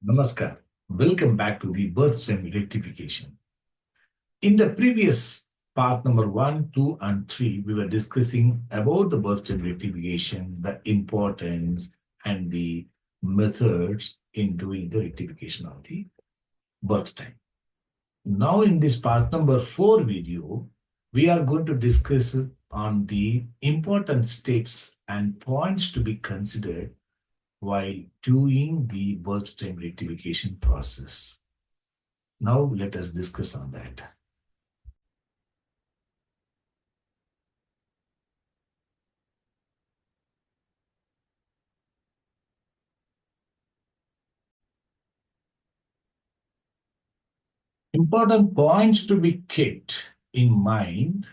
Namaskar. Welcome back to the birth time rectification. In the previous part number 1, 2, and 3, we were discussing about the birth time rectification, the importance and the methods in doing the rectification of the birth time. Now in this part number 4 video, we are going to discuss on the important steps and points to be considered while doing the birth time rectification process. Now let us discuss on that. Important points to be kept in mind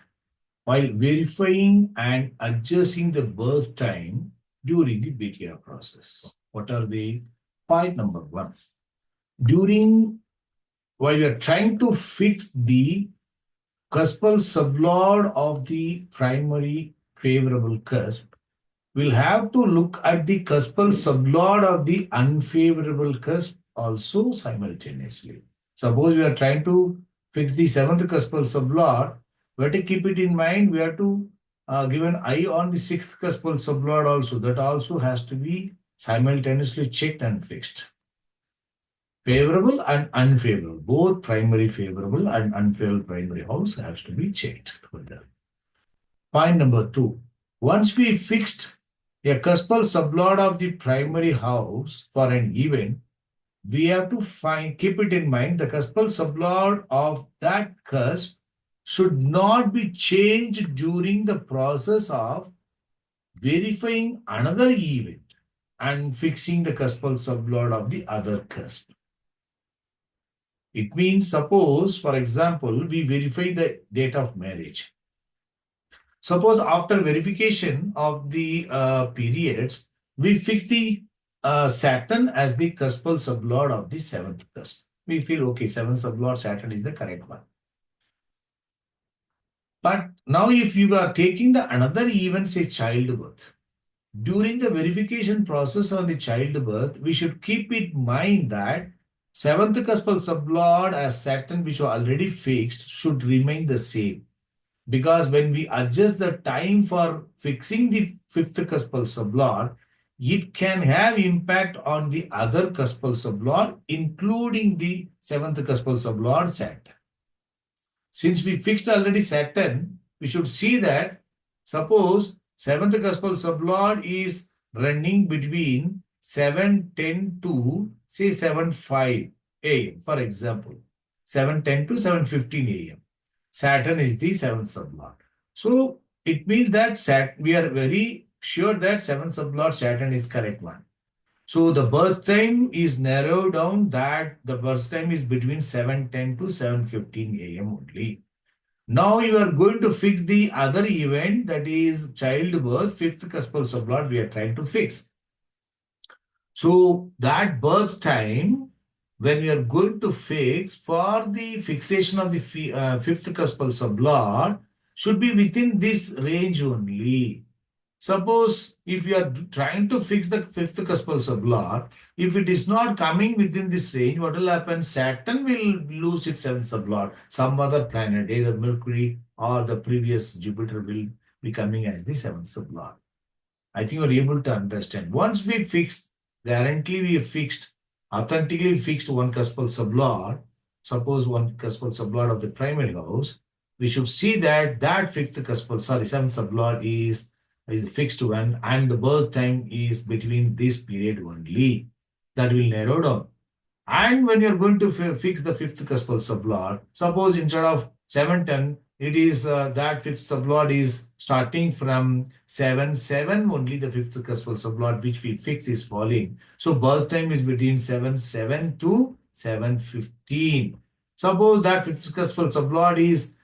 while verifying and adjusting the birth time during the BTR process. What are the point number 1? While we are trying to fix the cuspal sublord of the primary favorable cusp, we'll have to look at the cuspal sublord of the unfavorable cusp also simultaneously. Suppose we are trying to fix the 7th cuspal sublord, we have to keep it in mind. We have to give an eye on the 6th cuspal sublord also. That also has to be simultaneously checked and fixed. Favorable and unfavorable, both primary favorable and unfavorable primary house has to be checked together. Point number 2. Once we fixed a cuspal sublord of the primary house for an event, we have to keep it in mind the cuspal sublord of that cusp should not be changed during the process of verifying another event and fixing the cuspal sublord of the other cusp. It means, suppose, for example, we verify the date of marriage. Suppose after verification of the periods, we fix the Saturn as the cuspal sublord of the 7th cusp. We feel, okay, 7th sublord Saturn is the correct one. But now if you are taking the another event, say childbirth, during the verification process on the childbirth, we should keep in mind that 7th cuspal sublord as Saturn, which were already fixed, should remain the same. Because when we adjust the time for fixing the 5th cuspal sublord, it can have impact on the other cuspal sublord, including the 7th cuspal sublord Saturn. Since we fixed already Saturn, we should see that suppose 7th cuspal sublord is running between 7:10 to say 7:05 a.m. for example, 7:10 to 7:15 a.m. Saturn is the 7th sublord. So it means that we are very sure that 7th sublord Saturn is correct one. So the birth time is narrowed down that the birth time is between 7:10 to 7:15 a.m. only. Now you are going to fix the other event, that is childbirth, 5th cuspal sublord we are trying to fix. So that birth time, when we are going to fix for the fixation of the 5th cuspal sublord, should be within this range only. Suppose if you are trying to fix the 5th cuspal sublord, if it is not coming within this range, what will happen? Saturn will lose its 7th sublord. Some other planet, either Mercury or the previous Jupiter, will be coming as the 7th sublord. I think you are able to understand. Once we fix, guarantee we have fixed, authentically fixed one cuspal sublord, suppose one cuspal sublord of the primary house, we should see that 7th sublord is a fixed one and the birth time is between this period only. That will narrow down. And when you are going to fix the 5th cuspal sublord, suppose instead of 7:10, it is that 5th sublord is starting from 7:07 only, the 5th cuspal sublord which we fix is falling. So birth time is between 7:07 to 7:15. Suppose that 5th cuspal sublord is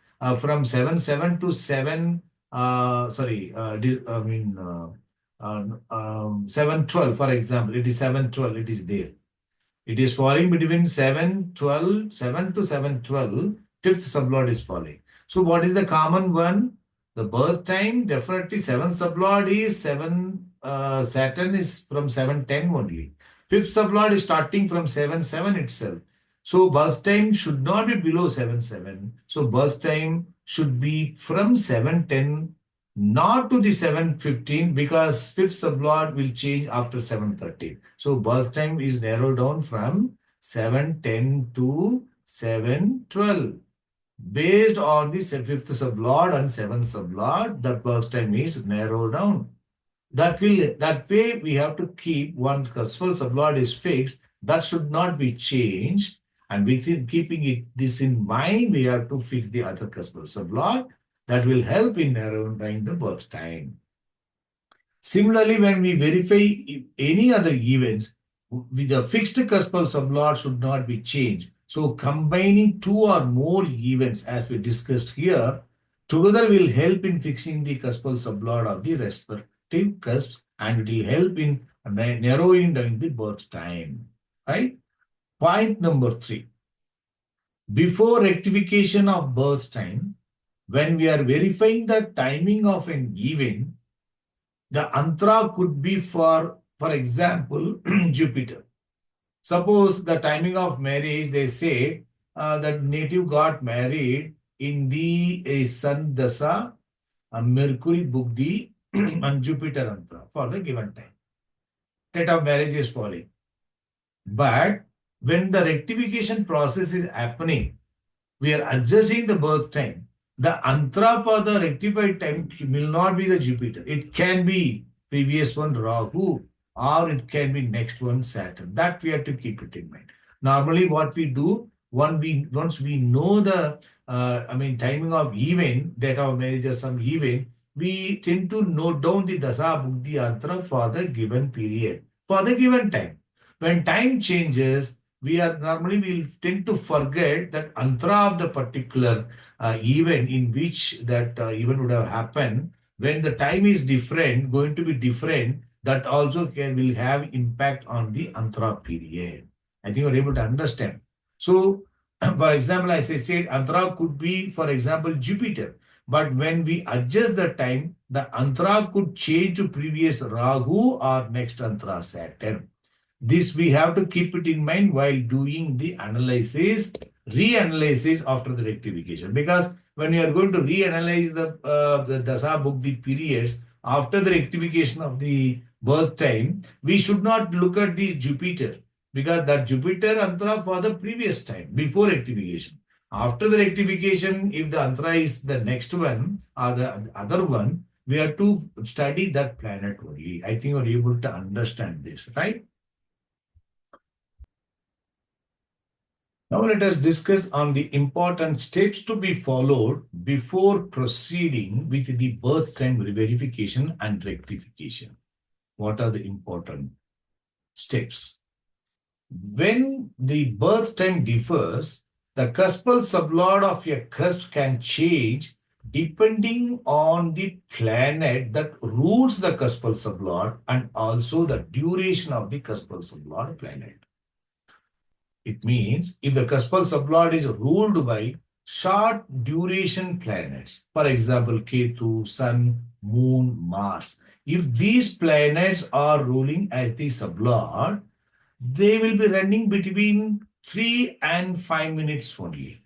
from 7:07 to 7:12, for example. It is 7:12, it is there. It is falling between 7 to 7:12, 5th sublord is falling. So what is the common one? The birth time, definitely 7th sublord is Saturn is from 7:10 only. Fifth sublord is starting from 7-7 itself. So birth time should not be below 7-7. So birth time should be from 7-10, not to the 7-15, because fifth sublord will change after 7-13. So birth time is narrowed down from 7-10 to 7-12. Based on the fifth sublord and seventh sublord, the birth time is narrowed down. That way we have to keep one cuspal sublord is fixed. That should not be changed. And within keeping this in mind, we have to fix the other cuspal sublord. That will help in narrowing down the birth time. Similarly, when we verify any other events, with a fixed cuspal sublord should not be changed. So combining two or more events, as we discussed here, together will help in fixing the cuspal sublord of the respective cusp, and it will help in narrowing down the birth time. Right? Point number 3. Before rectification of birth time, when we are verifying the timing of an event, the antra could be for example, Jupiter. Suppose the timing of marriage, they say that native got married in the Sun Dasa, Mercury Bugdi, and Jupiter Antra for the given time. Date of marriage is falling. But when the rectification process is happening, we are adjusting the birth time. The antra for the rectified time will not be the Jupiter. It can be previous one Rahu, or it can be next one Saturn. That we have to keep it in mind. Normally what we do, once we know the timing of event, date of marriage or some event, we tend to note down the Dasa Buddhi Antra for the given period, for the given time. When time changes, we'll tend to forget that antra of the particular event in which that event would have happened. When the time is different, going to be different, that also will have impact on the antra period. I think you're able to understand. So, for example, as I said, antra could be, for example, Jupiter. But when we adjust the time, the antra could change to previous Rahu or next antra Saturn. This we have to keep it in mind while doing the analysis, reanalysis after the rectification. Because when you are going to reanalyze the Dasa Bhukti periods after the rectification of the birth time, we should not look at the Jupiter, because that Jupiter antra for the previous time, before rectification. After the rectification, if the antra is the next one or the other one, we have to study that planet only. I think you are able to understand this, right? Now let us discuss on the important steps to be followed before proceeding with the birth time verification and rectification. What are the important steps? When the birth time differs, the cuspal sublord of a cusp can change depending on the planet that rules the cuspal sublord and also the duration of the cuspal sublord planet. It means if the cuspal sublord is ruled by short duration planets, for example, Ketu, Sun, Moon, Mars, if these planets are ruling as the sublord, they will be running between 3 and 5 minutes only.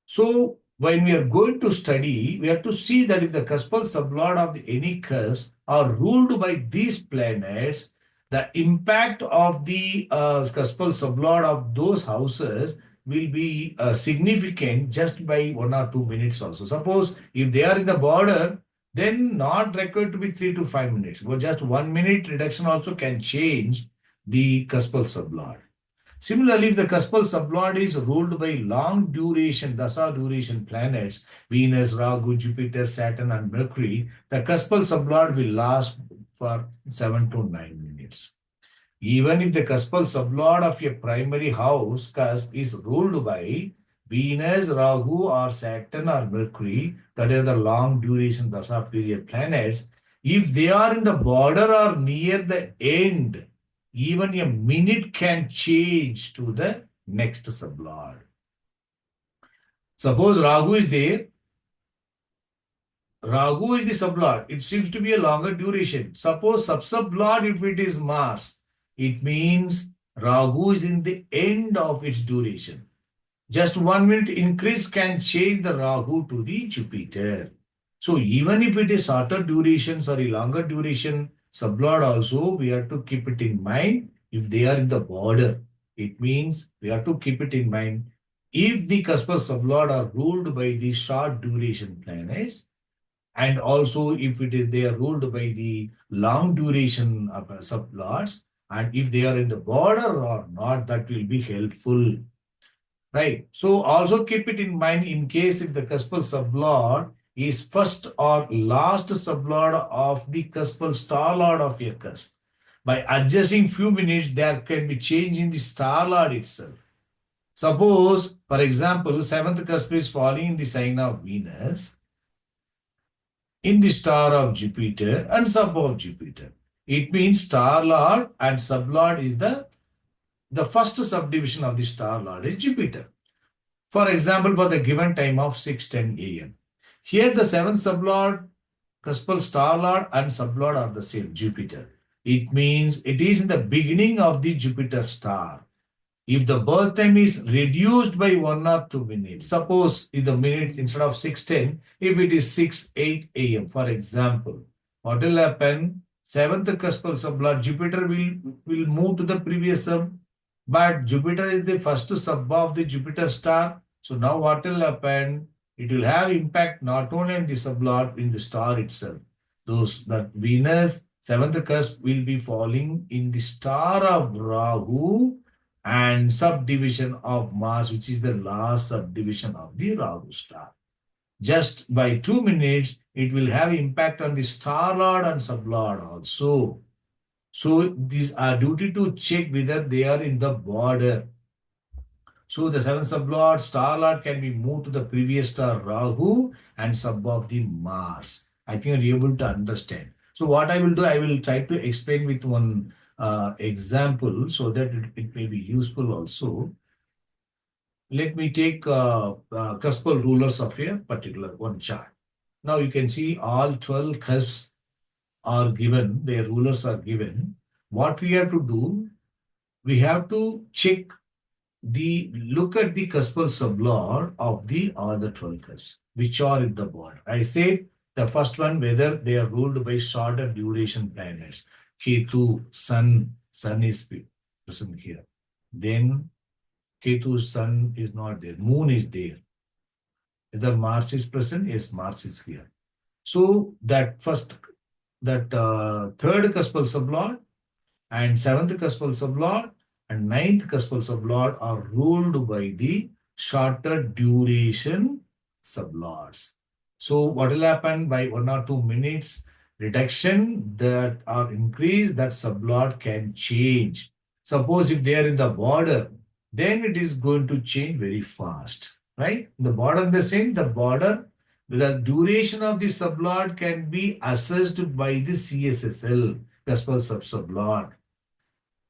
So when we are going to study, we have to see that if the cuspal sublord of any cusp are ruled by these planets, the impact of the cuspal sublord of those houses will be significant just by 1 or 2 minutes also. Suppose if they are in the border, then not required to be 3 to 5 minutes, but just 1 minute reduction also can change the cuspal sublord. Similarly, if the cuspal sublord is ruled by long duration, dasa duration planets, Venus, Rahu, Jupiter, Saturn, and Mercury, the cuspal sublord will last for 7 to 9 minutes. Even if the cuspal sublord of a primary house cusp is ruled by Venus, Rahu, or Saturn, or Mercury, that are the long duration dasa period planets, if they are in the border or near the end, even a minute can change to the next sublord. Suppose Rahu is there. Rahu is the sublord. It seems to be a longer duration. Suppose sub-sublord, if it is Mars, It means Rahu is in the end of its duration. Just 1 minute increase can change the Rahu to the Jupiter. So even if it is shorter duration, sorry, longer duration sublord also, we have to keep it in mind if they are in the border. It means we have to keep it in mind if the cuspal sublord are ruled by the short duration planets, and also if it is they are ruled by the long duration sublords, and if they are in the border or not, that will be helpful. Right. So also keep it in mind in case if the cuspal sublord is first or last sublord of the cuspal star lord of your cusp. By adjusting few minutes, there can be change in the star lord itself. Suppose, for example, seventh cusp is falling in the sign of Venus, in the star of Jupiter and sub of Jupiter. It means star lord and sublord is the first subdivision of the star lord is Jupiter. For example, for the given time of 6:10 a.m. Here the seventh sublord, cuspal star lord and sublord are the same, Jupiter. It means it is in the beginning of the Jupiter star. If the birth time is reduced by 1 or 2 minutes, suppose if the minute instead of 6:10, if it is 6:08 a.m., for example, what will happen? Seventh cuspal sublord, Jupiter will move to the previous sub, but Jupiter is the first sub of the Jupiter star. So now what will happen? It will have impact not only on the sublord, in the star itself. That Venus, seventh cusp will be falling in the star of Rahu and subdivision of Mars, which is the last subdivision of the Rahu star. Just by 2 minutes, it will have impact on the star lord and sublord also. So these are duty to check whether they are in the border. So the seventh sublord, star lord can be moved to the previous star Rahu and sub of the Mars. I think you're able to understand. So what I will do, I will try to explain with one example so that it may be useful also. Let me take cuspal rulers of a particular one chart. Now you can see all 12 cusps are given, their rulers are given. What we have to do, we have to check look at the cuspal sublord of the other 12 cusps, which are in the board. I said the first one, whether they are ruled by shorter duration planets. Ketu, Sun is present here. Then Ketu's Sun is not there. Moon is there. Whether Mars is present, yes, Mars is here. So that third cuspal sublord and seventh cuspal sublord and ninth cuspal sublord are ruled by the shorter duration sublords. So what will happen by 1 or 2 minutes reduction that or increase, that sublord can change. Suppose if they are in the border, then it is going to change very fast, right? The border, the border, the duration of the sublord can be assessed by the CSSL, cuspal sublord.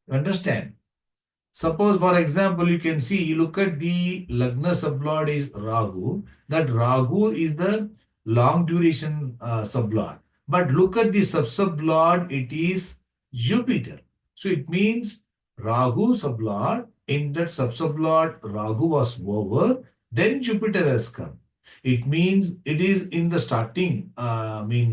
You understand? Suppose, for example, you can see, you look at the Lagna sublord is Rahu. That Rahu is the long duration sublord. But look at the sub-sublord, it is Jupiter. So it means Rahu sublord, in that sub-sublord, Rahu was over, then Jupiter has come. It means it is in the starting,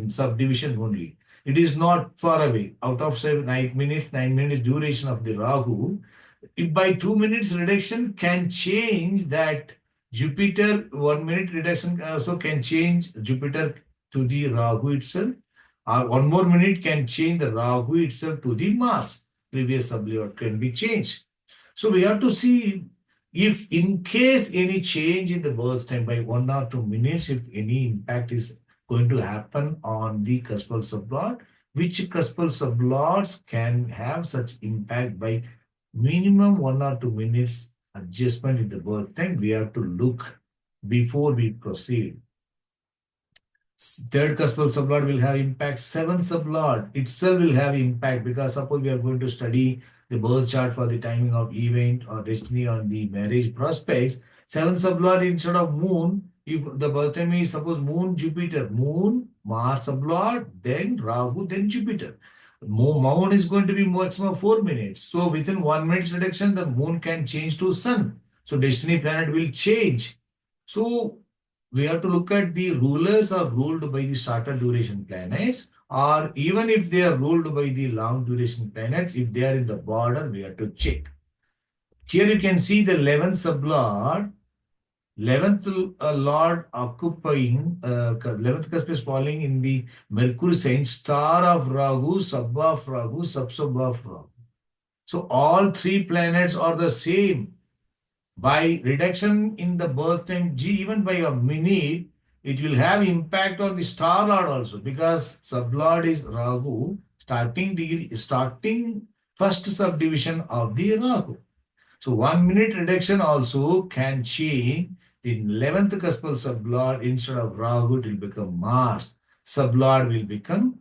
subdivision only. It is not far away. Out of 9 minutes duration of the Rahu, if by 2 minutes reduction can change that Jupiter, 1 minute reduction also can change Jupiter to the Rahu itself, or 1 more minute can change the Rahu itself to the Mars. Previous sublord can be changed. So we have to see if in case any change in the birth time by 1 or 2 minutes, if any impact is going to happen on the cuspal sublord, which cuspal sublords can have such impact by minimum 1 or 2 minutes adjustment in the birth time, we have to look before we proceed. Third cuspal sublord will have impact. Seventh sublord itself will have impact, because suppose we are going to study the birth chart for the timing of event or destiny on the marriage prospects. Seventh sublord instead of moon, if the birth time is suppose moon, Jupiter, moon, Mars sublord, then Rahu, then Jupiter. Moon is going to be maximum 4 minutes. So within 1 minute reduction, the moon can change to sun. So destiny planet will change. So we have to look at the rulers are ruled by the shorter duration planets, or even if they are ruled by the long duration planets, if they are in the border, we have to check. Here you can see the 11th sublord, 11th lord occupying, 11th cusp is falling in the Mercury sign, star of Rahu, sub of Rahu, sub of Rahu. So all three planets are the same. By reduction in the birth time, even by a minute, it will have impact on the star lord also, because sublord is Rahu, starting degree, starting first subdivision of the Rahu. So 1 minute reduction also can change the 11th cuspal sublord. Instead of Rahu, it will become Mars. Sublord will become,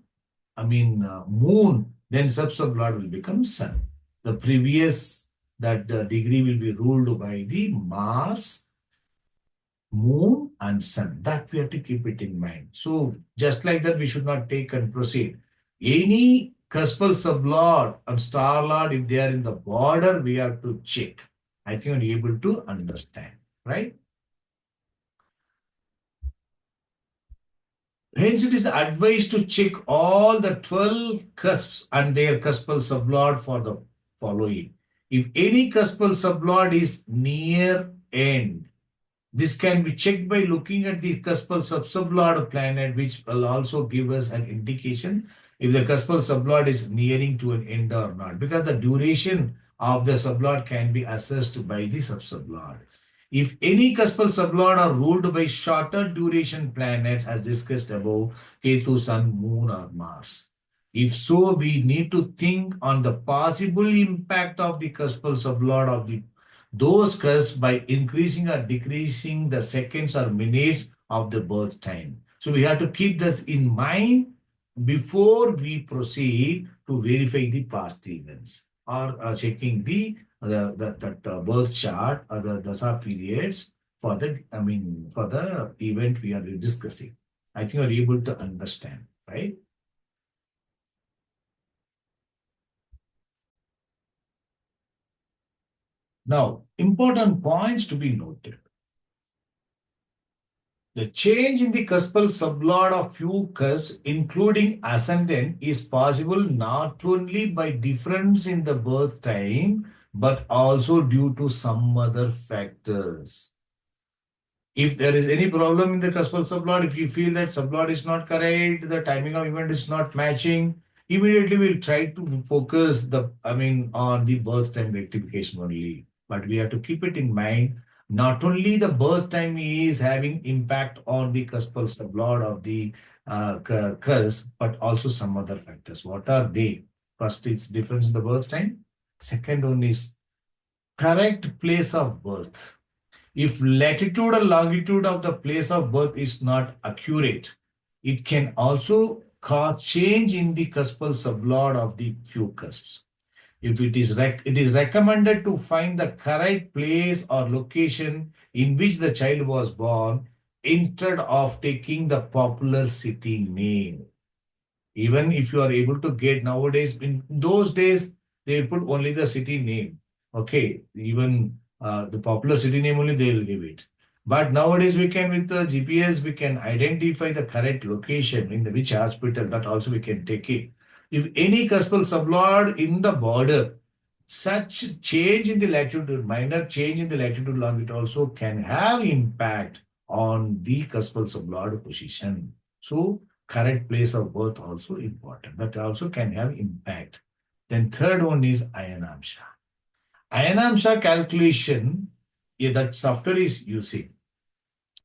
moon. Then sub-sublord will become sun. The previous, that degree will be ruled by the Mars, moon and sun. That we have to keep it in mind. So just like that, we should not take and proceed. Any cuspal sublord and star lord, if they are in the border, we have to check. I think you're able to understand, right? Hence, it is advised to check all the 12 cusps and their cuspal sublord for the following. If any cuspal sublord is near end, this can be checked by looking at the cuspal sub-sublord planet, which will also give us an indication if the cuspal sublord is nearing to an end or not, because the duration of the sublord can be assessed by the sub-sublord. If any cuspal sublord are ruled by shorter duration planets, as discussed above, Ketu, Sun, Moon, or Mars. If so, we need to think on the possible impact of the cuspal sublord of the those cusps by increasing or decreasing the seconds or minutes of the birth time. So we have to keep this in mind before we proceed to verify the past events, or checking the birth chart or the dasa periods for the event we are discussing. I think you are able to understand, right? Now, important points to be noted. The change in the cuspal sublord of few cusps, including ascendant, is possible not only by difference in the birth time, but also due to some other factors. If there is any problem in the cuspal sublord, if you feel that sublord is not correct, the timing of event is not matching, immediately we'll try to focus on the birth time rectification only. But we have to keep it in mind. Not only the birth time is having impact on the cuspal sublord of the cusp, but also some other factors. What are they? First, it's difference in the birth time. Second one is correct place of birth. If latitude or longitude of the place of birth is not accurate, it can also cause change in the cuspal sublord of the few cusps. If it is recommended to find the correct place or location in which the child was born instead of taking the popular city name. Even if you are able to get nowadays, in those days, they put only the city name. Okay, even the popular city name only they will give it. But nowadays we can, with the GPS, we can identify the correct location in the which hospital, that also we can take it. If any cuspal sublord in the border, such change in the latitude, minor change in the latitude longitude also can have impact on the cuspal sublord position. So correct place of birth also important. That also can have impact. Then third one is Ayanamsha. Ayanamsha calculation, that software is using,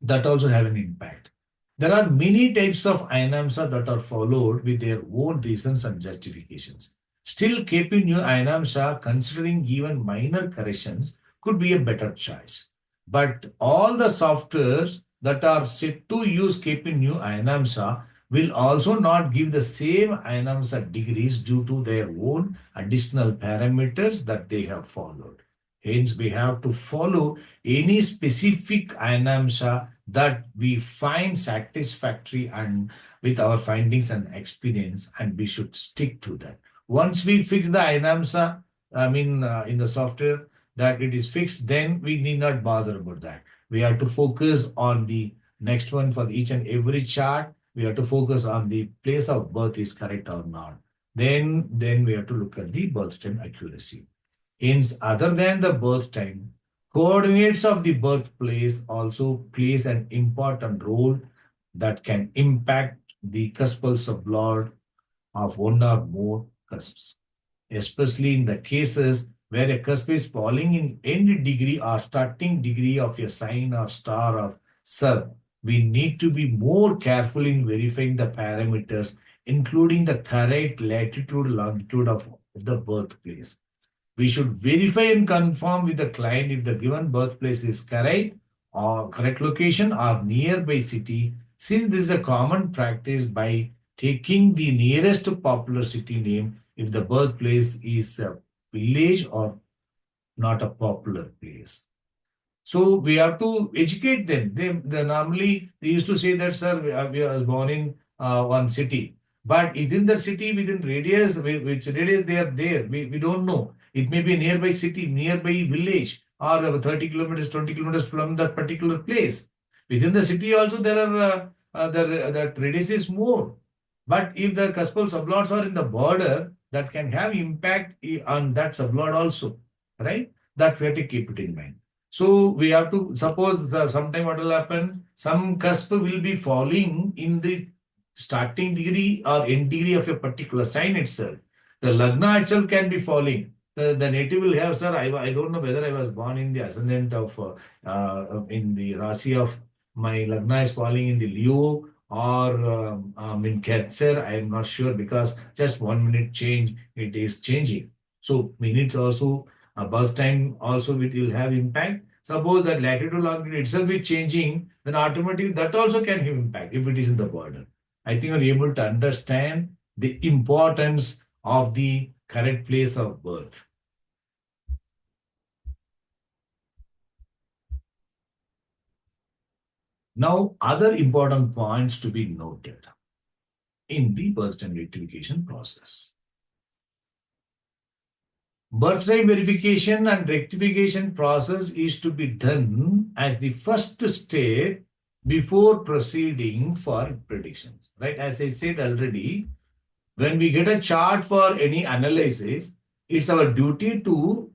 that also have an impact. There are many types of Ayanamsha that are followed with their own reasons and justifications. Still, keeping new Ayanamsha, considering even minor corrections, could be a better choice. But all the softwares that are set to use keeping new Ayanamsha will also not give the same Ayanamsha degrees due to their own additional parameters that they have followed. Hence, we have to follow any specific Ayanamsha that we find satisfactory and with our findings and experience, and we should stick to that. Once we fix the INAMSA, in the software that it is fixed, then we need not bother about that. We have to focus on the next one for each and every chart. We have to focus on the place of birth is correct or not. Then we have to look at the birth time accuracy. Hence, other than the birth time, coordinates of the birthplace also plays an important role that can impact the cuspal sublord of one or more cusps, especially in the cases where a cusp is falling in end degree or starting degree of a sign or star of sub. We need to be more careful in verifying the parameters, including the correct latitude, longitude of the birthplace. We should verify and confirm with the client if the given birthplace is correct or correct location or nearby city, since this is a common practice by taking the nearest popular city name if the birthplace is a village or not a popular place. So we have to educate them. They normally they used to say that, sir, we was born in one city, but within the city, within radius, which radius they are there, we don't know. It may be a nearby city, nearby village, or 30 kilometers, 20 kilometers from that particular place. Within the city also there are that radius is more. But if the cuspal sublords are in the border, that can have impact on that sublord also, right? That we have to keep it in mind. So we have to suppose sometime what will happen, some cusp will be falling in the starting degree or end degree of a particular sign itself. The lagna itself can be falling. The native will have, sir, I don't know whether I was born in the ascendant of, in the Rasi of my lagna is falling in the Leo or in Ketzer. I am not sure because just 1 minute change, it is changing. So minutes also birth time also it will have impact. Suppose that latitude longitude itself is changing, then automatically that also can have impact if it is in the border. I think you're able to understand the importance of the correct place of birth. Now, other important points to be noted in the birth time rectification process. Birth time verification and rectification process is to be done as the first step before proceeding for predictions. Right? As I said already, when we get a chart for any analysis, it's our duty to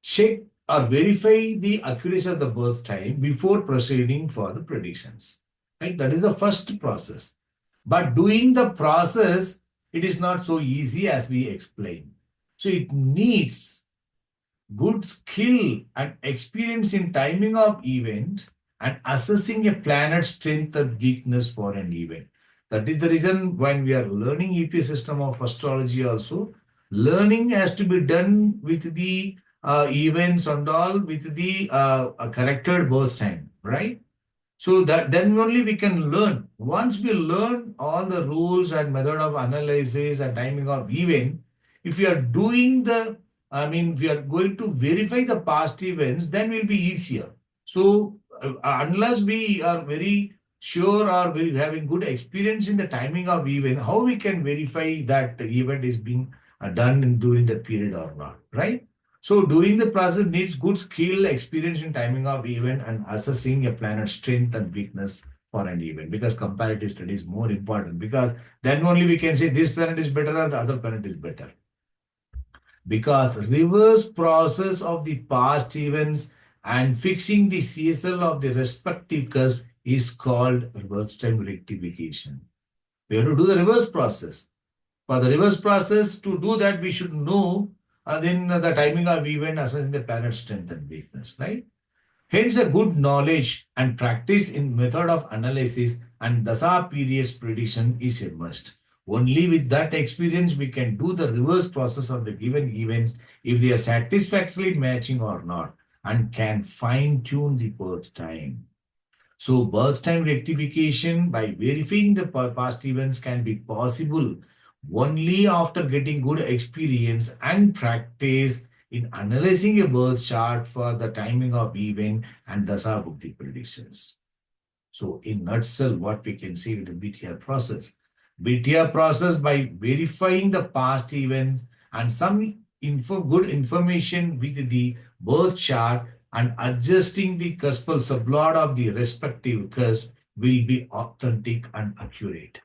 check or verify the accuracy of the birth time before proceeding for the predictions. Right? That is the first process. But doing the process, it is not so easy as we explained. So it needs good skill and experience in timing of event and assessing a planet's strength and weakness for an event. That is the reason when we are learning EPS system of astrology also, learning has to be done with the events and all with the corrected birth time, right? So that then only we can learn. Once we learn all the rules and method of analysis and timing of event, if we are doing the, we are going to verify the past events, then will be easier. So unless we are very sure or very having good experience in the timing of event, how we can verify that the event is being done during that period or not, right? So during the process needs good skill, experience in timing of event and assessing a planet's strength and weakness for an event, because comparative study is more important, because then only we can say this planet is better or the other planet is better. Because reverse process of the past events and fixing the CSL of the respective cusp is called reverse time rectification. We have to do the reverse process. For the reverse process, to do that, we should know then the timing of event, assessing the planet's strength and weakness, right? Hence, a good knowledge and practice in method of analysis and dasa periods prediction is a must. Only with that experience, we can do the reverse process of the given events if they are satisfactorily matching or not, and can fine tune the birth time. So birth time rectification by verifying the past events can be possible only after getting good experience and practice in analyzing a birth chart for the timing of event and dasa bhuktī predictions. So in nutshell, what we can see with the BTR process, BTR process by verifying the past events and some good information with the birth chart and adjusting the cuspal sublot of the respective cusp will be authentic and accurate.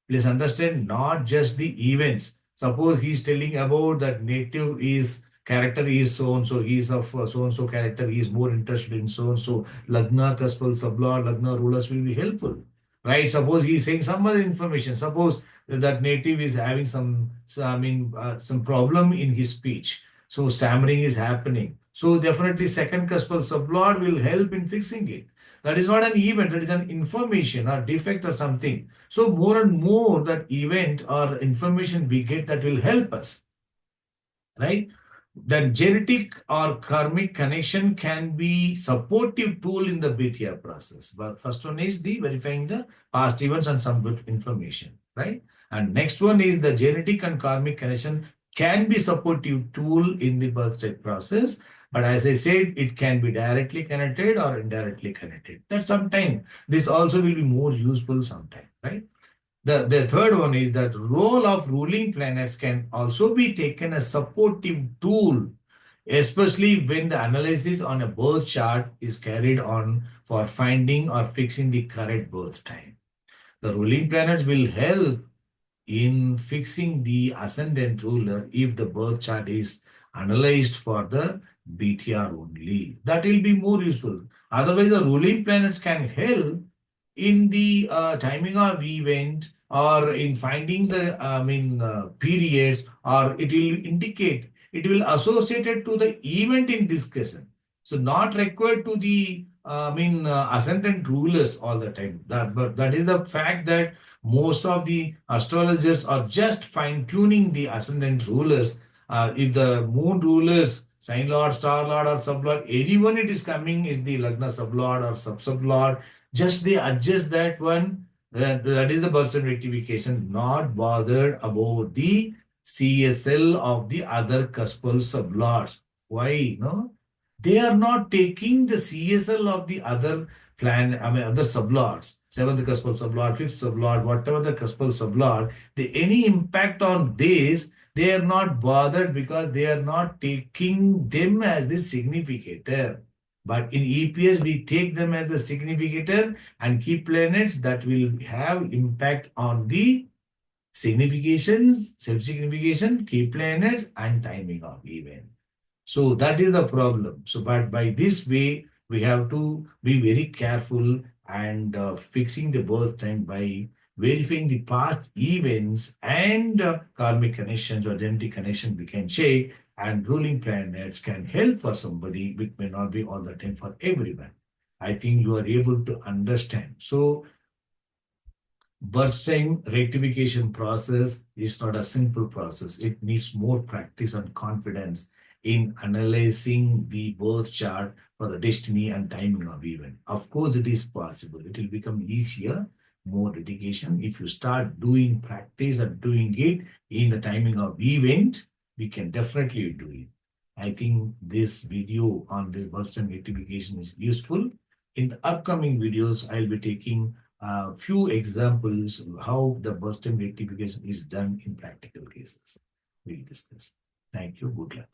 Please understand, not just the events. Suppose he's telling about that native is character is so and so, he is of so and so character, he is more interested in so and so. Lagna, Kaspal, Sablor, Lagna rulers will be helpful. Right? Suppose he is saying some other information. Suppose that native is having some problem in his speech. So stammering is happening. So definitely second Kaspal Sablor will help in fixing it. That is not an event, that is an information or defect or something. So more and more that event or information we get that will help us, right? The genetic or karmic connection can be supportive tool in the BTR process. But first one is the verifying the past events and some good information, right? And next one is the genetic and karmic connection can be supportive tool in the birth chart process. But as I said, it can be directly connected or indirectly connected. That sometime this also will be more useful sometime, right? The third one is that role of ruling planets can also be taken as supportive tool, especially when the analysis on a birth chart is carried on for finding or fixing the correct birth time. The ruling planets will help in fixing the ascendant ruler if the birth chart is analyzed for the BTR only. That will be more useful. Otherwise, the ruling planets can help in the timing of event or in finding the periods, or it will indicate, it will associate it to the event in discussion. So not required to the ascendant rulers all the time. But that is the fact that most of the astrologers are just fine tuning the ascendant rulers. If the moon rulers, sign lord, star lord, or sub lord, anyone it is coming is the lagna sub lord or sub lord, just they adjust that one. That is the person rectification, not bothered about the CSL of the other cuspal sublords. Why? No, they are not taking the CSL of the other other sublords, seventh cuspal sublord, fifth sublord, whatever the cuspal sublord, any impact on this, they are not bothered because they are not taking them as the significator. But in EPS, we take them as the significator and key planets that will have impact on the significations, self-signification, key planets, and timing of event. So that is the problem. So, but by this way, we have to be very careful and fixing the birth time by verifying the past events and karmic connections or genetic connection we can check, and ruling planets can help for somebody, which may not be all the time for everyone. I think you are able to understand. So birth time rectification process is not a simple process. It needs more practice and confidence in analyzing the birth chart for the destiny and timing of event. Of course, it is possible. It will become easier, more dedication. If you start doing practice and doing it in the timing of event, we can definitely do it. I think this video on this birth time rectification is useful. In the upcoming videos, I'll be taking a few examples of how the birth time rectification is done in practical cases. We'll discuss. Thank you. Good luck.